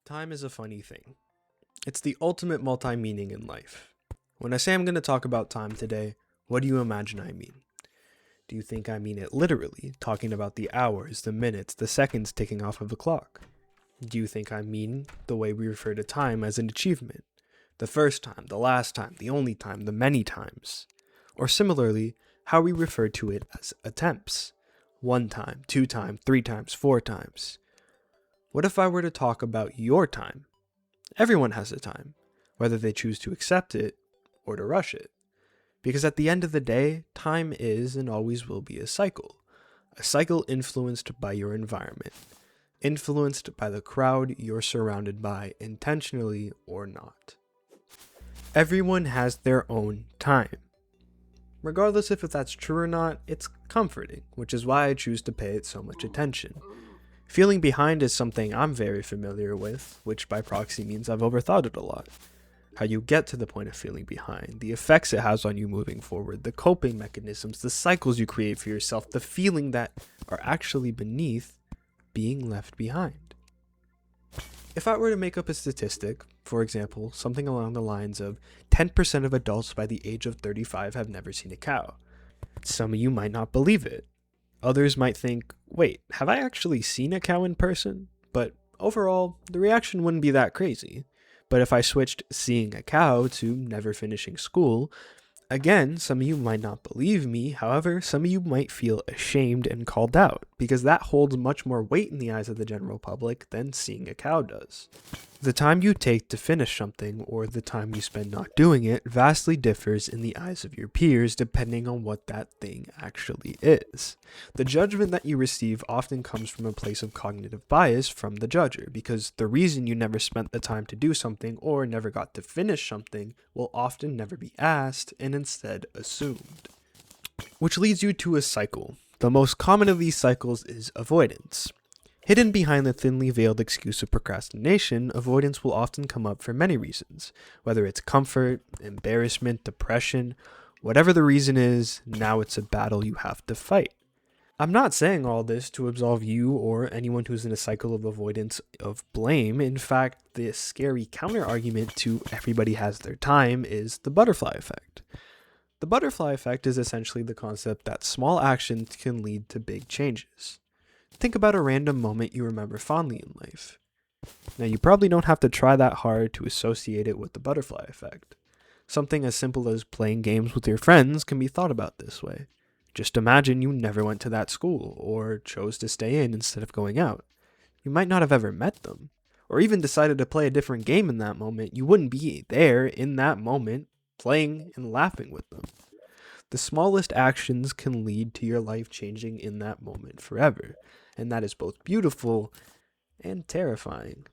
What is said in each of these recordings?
Time is a funny thing. It's the ultimate multi-meaning in life. When I say I'm going to talk about time today, what do you imagine I mean? Do you think I mean it literally, talking about the hours, the minutes, the seconds ticking off of the clock? Do you think I mean the way we refer to time as an achievement? The first time, the last time, the only time, the many times? Or similarly, how we refer to it as attempts? 1 time, 2 times, 3 times, 4 times? What if I were to talk about your time? Everyone has a time, whether they choose to accept it or to rush it. Because at the end of the day, time is and always will be a cycle influenced by your environment, influenced by the crowd you're surrounded by, intentionally or not. Everyone has their own time. Regardless if that's true or not, it's comforting, which is why I choose to pay it so much attention. Feeling behind is something I'm very familiar with, which by proxy means I've overthought it a lot. How you get to the point of feeling behind, the effects it has on you moving forward, the coping mechanisms, the cycles you create for yourself, the feeling that are actually beneath being left behind. If I were to make up a statistic, for example, something along the lines of 10% of adults by the age of 35 have never seen a cow, some of you might not believe it. Others might think, wait, have I actually seen a cow in person? But overall, the reaction wouldn't be that crazy. But if I switched seeing a cow to never finishing school, again, some of you might not believe me. However, some of you might feel ashamed and called out, because that holds much more weight in the eyes of the general public than seeing a cow does. The time you take to finish something, or the time you spend not doing it, vastly differs in the eyes of your peers depending on what that thing actually is. The judgment that you receive often comes from a place of cognitive bias from the judger, because the reason you never spent the time to do something or never got to finish something will often never be asked and instead assumed. Which leads you to a cycle. The most common of these cycles is avoidance. Hidden behind the thinly veiled excuse of procrastination, avoidance will often come up for many reasons, whether it's comfort, embarrassment, depression, whatever the reason is, now it's a battle you have to fight. I'm not saying all this to absolve you or anyone who's in a cycle of avoidance of blame. In fact, the scary counter-argument to everybody has their time is the butterfly effect. The butterfly effect is essentially the concept that small actions can lead to big changes. Think about a random moment you remember fondly in life. Now, you probably don't have to try that hard to associate it with the butterfly effect. Something as simple as playing games with your friends can be thought about this way. Just imagine you never went to that school, or chose to stay in instead of going out. You might not have ever met them, or even decided to play a different game in that moment. You wouldn't be there in that moment, playing and laughing with them. The smallest actions can lead to your life changing in that moment forever, and that is both beautiful and terrifying.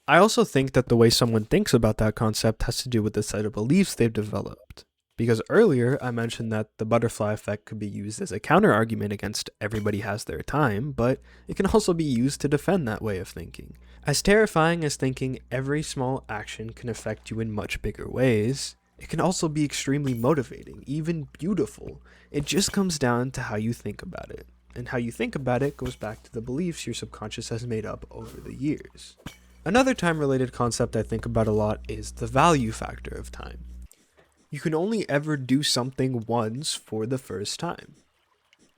I also think that the way someone thinks about that concept has to do with the set of beliefs they've developed. Because earlier I mentioned that the butterfly effect could be used as a counter-argument against everybody has their time, but it can also be used to defend that way of thinking. As terrifying as thinking every small action can affect you in much bigger ways, it can also be extremely motivating, even beautiful. It just comes down to how you think about it. And how you think about it goes back to the beliefs your subconscious has made up over the years. Another time-related concept I think about a lot is the value factor of time. You can only ever do something once for the first time.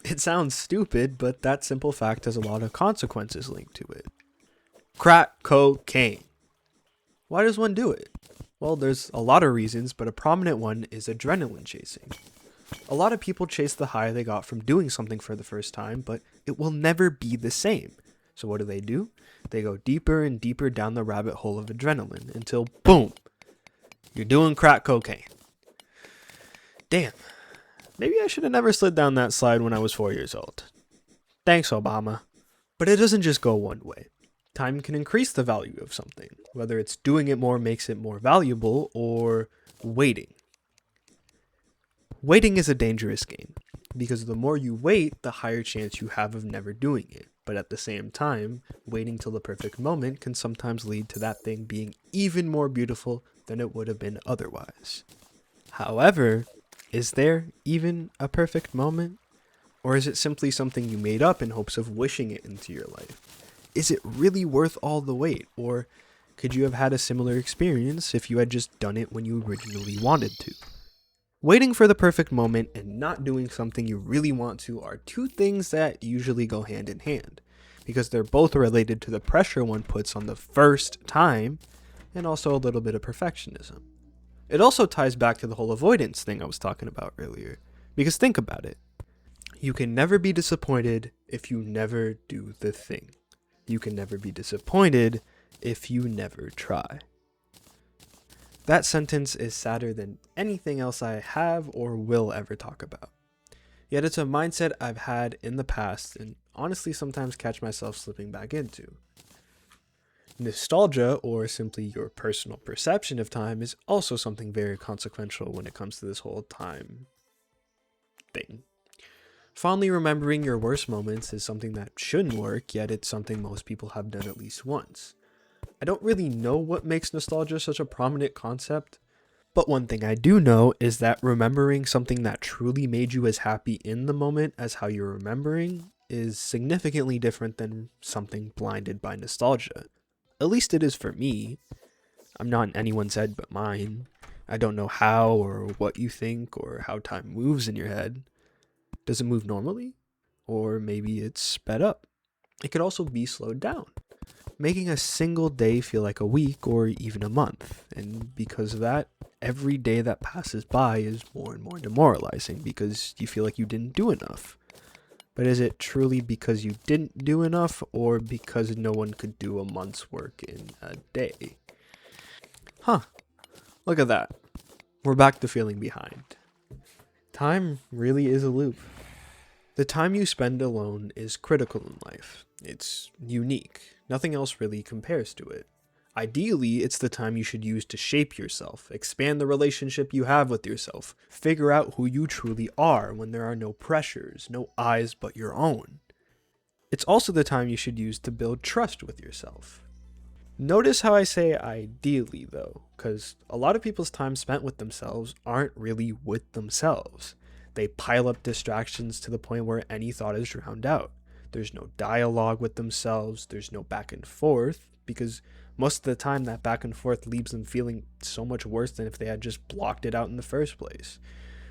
It sounds stupid, but that simple fact has a lot of consequences linked to it. Crack cocaine. Why does one do it? Well, there's a lot of reasons, but a prominent one is adrenaline chasing. A lot of people chase the high they got from doing something for the first time, but it will never be the same. So what do? They go deeper and deeper down the rabbit hole of adrenaline until, boom, you're doing crack cocaine. Damn, maybe I should have never slid down that slide when I was 4 years old. Thanks, Obama. But it doesn't just go one way. Time can increase the value of something, whether it's doing it more makes it more valuable or waiting. Waiting is a dangerous game, because the more you wait, the higher chance you have of never doing it. But at the same time, waiting till the perfect moment can sometimes lead to that thing being even more beautiful than it would have been otherwise. However, is there even a perfect moment? Or is it simply something you made up in hopes of wishing it into your life? Is it really worth all the wait? Or Could you have had a similar experience if you had just done it when you originally wanted to? Waiting for the perfect moment and not doing something you really want to are two things that usually go hand in hand, because they're both related to the pressure one puts on the first time and also a little bit of perfectionism. It also ties back to the whole avoidance thing I was talking about earlier, because think about it. You can never be disappointed if you never do the thing. You can never be disappointed if you never try. That sentence is sadder than anything else I have or will ever talk about. Yet it's a mindset I've had in the past and honestly sometimes catch myself slipping back into. Nostalgia, or simply your personal perception of time, is also something very consequential when it comes to this whole time thing. Fondly remembering your worst moments is something that shouldn't work, yet it's something most people have done at least once. I don't really know what makes nostalgia such a prominent concept, but one thing I do know is that remembering something that truly made you as happy in the moment as how you're remembering is significantly different than something blinded by nostalgia. At least it is for me. I'm not in anyone's head but mine. I don't know how or what you think or how time moves in your head. Does it move normally? Or maybe it's sped up. It could also be slowed down, making a single day feel like a week or even a month. And because of that, every day that passes by is more and more demoralizing because you feel like you didn't do enough. But is it truly because you didn't do enough or because no one could do a month's work in a day? Look at that. We're back to feeling behind. Time really is a loop. The time you spend alone is critical in life. It's unique. Nothing else really compares to it. Ideally, it's the time you should use to shape yourself, expand the relationship you have with yourself, figure out who you truly are when there are no pressures, no eyes but your own. It's also the time you should use to build trust with yourself. Notice how I say ideally though, because a lot of people's time spent with themselves aren't really with themselves. They pile up distractions to the point where any thought is drowned out. There's no dialogue with themselves, there's no back and forth, because most of the time that back and forth leaves them feeling so much worse than if they had just blocked it out in the first place.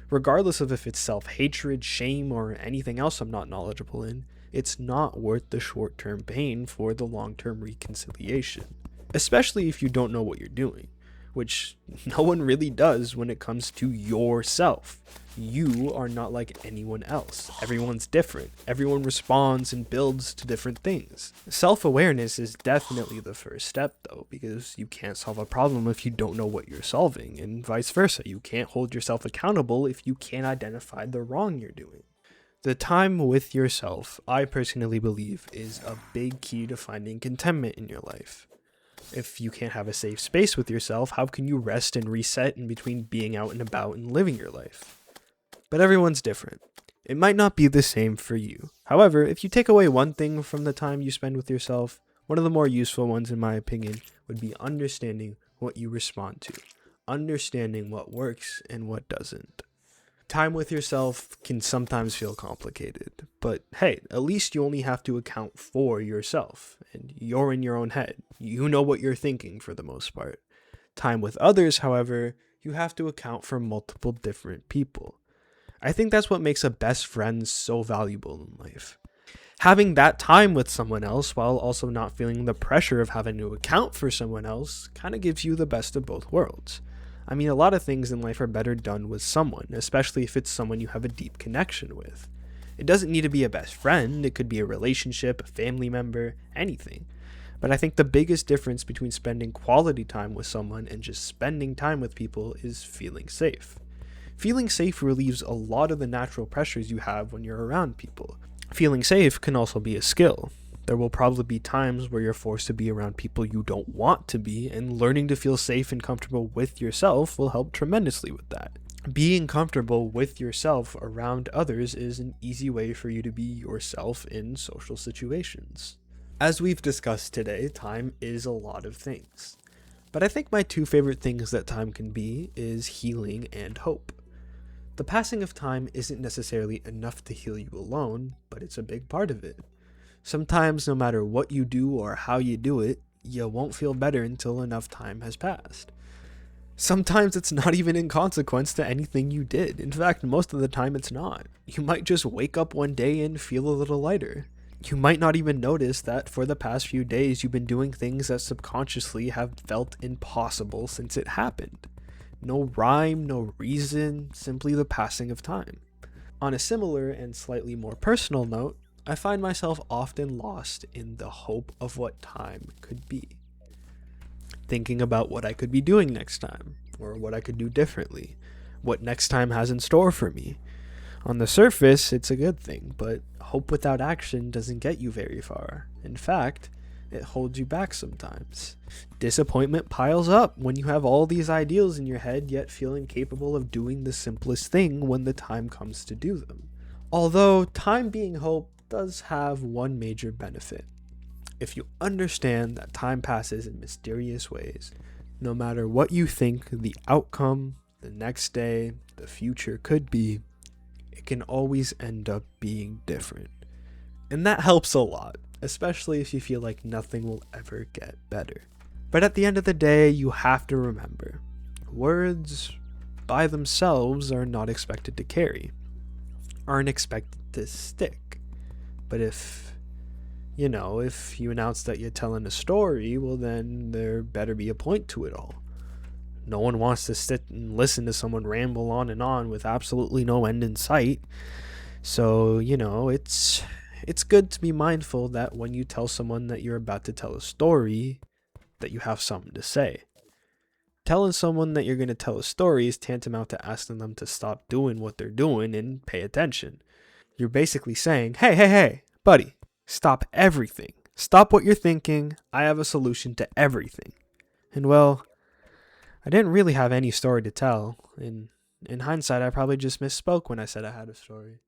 Regardless of if it's self-hatred, shame, or anything else I'm not knowledgeable in, it's not worth the short-term pain for the long-term reconciliation. Especially if you don't know what you're doing, which no one really does when it comes to yourself. You are not like anyone else. Everyone's different. Everyone responds and builds to different things. Self-awareness is definitely the first step though, because you can't solve a problem if you don't know what you're solving, and vice versa. You can't hold yourself accountable if you can't identify the wrong you're doing. The time with yourself, I personally believe, is a big key to finding contentment in your life. If you can't have a safe space with yourself, how can you rest and reset in between being out and about and living your life? But everyone's different. It might not be the same for you. However, if you take away one thing from the time you spend with yourself, one of the more useful ones in my opinion would be understanding what you respond to, understanding what works and what doesn't. Time with yourself can sometimes feel complicated, but hey, at least you only have to account for yourself, and you're in your own head. You know what you're thinking for the most part. Time with others, however, you have to account for multiple different people. I think that's what makes a best friend so valuable in life. Having that time with someone else while also not feeling the pressure of having to account for someone else kind of gives you the best of both worlds. I mean, a lot of things in life are better done with someone, especially if it's someone you have a deep connection with. It doesn't need to be a best friend, it could be a relationship, a family member, anything. But I think the biggest difference between spending quality time with someone and just spending time with people is feeling safe. Feeling safe relieves a lot of the natural pressures you have when you're around people. Feeling safe can also be a skill. There will probably be times where you're forced to be around people you don't want to be, and learning to feel safe and comfortable with yourself will help tremendously with that. Being comfortable with yourself around others is an easy way for you to be yourself in social situations. As we've discussed today, time is a lot of things. But I think my two favorite things that time can be is healing and hope. The passing of time isn't necessarily enough to heal you alone, but it's a big part of it. Sometimes, no matter what you do or how you do it, you won't feel better until enough time has passed. Sometimes it's not even in consequence to anything you did. In fact, most of the time it's not. You might just wake up one day and feel a little lighter. You might not even notice that for the past few days you've been doing things that subconsciously have felt impossible since it happened. No rhyme, no reason, simply the passing of time. On a similar and slightly more personal note, I find myself often lost in the hope of what time could be. Thinking about what I could be doing next time, or what I could do differently, what next time has in store for me. On the surface, it's a good thing, but hope without action doesn't get you very far. In fact, it holds you back sometimes. Disappointment piles up when you have all these ideals in your head yet feel incapable of doing the simplest thing when the time comes to do them. Although time being hope does have one major benefit. If you understand that time passes in mysterious ways, no matter what you think the outcome, the next day, the future could be, it can always end up being different. And that helps a lot, especially if you feel like nothing will ever get better. But at the end of the day, you have to remember, words by themselves are not expected to carry, aren't expected to stick. But if you announce that you're telling a story, well then there better be a point to it all. No one wants to sit and listen to someone ramble on and on with absolutely no end in sight. So, it's good to be mindful that when you tell someone that you're about to tell a story, that you have something to say. Telling someone that you're going to tell a story is tantamount to asking them to stop doing what they're doing and pay attention. You're basically saying, hey, buddy, stop everything. Stop what you're thinking. I have a solution to everything. And well, I didn't really have any story to tell. In hindsight, I probably just misspoke when I said I had a story.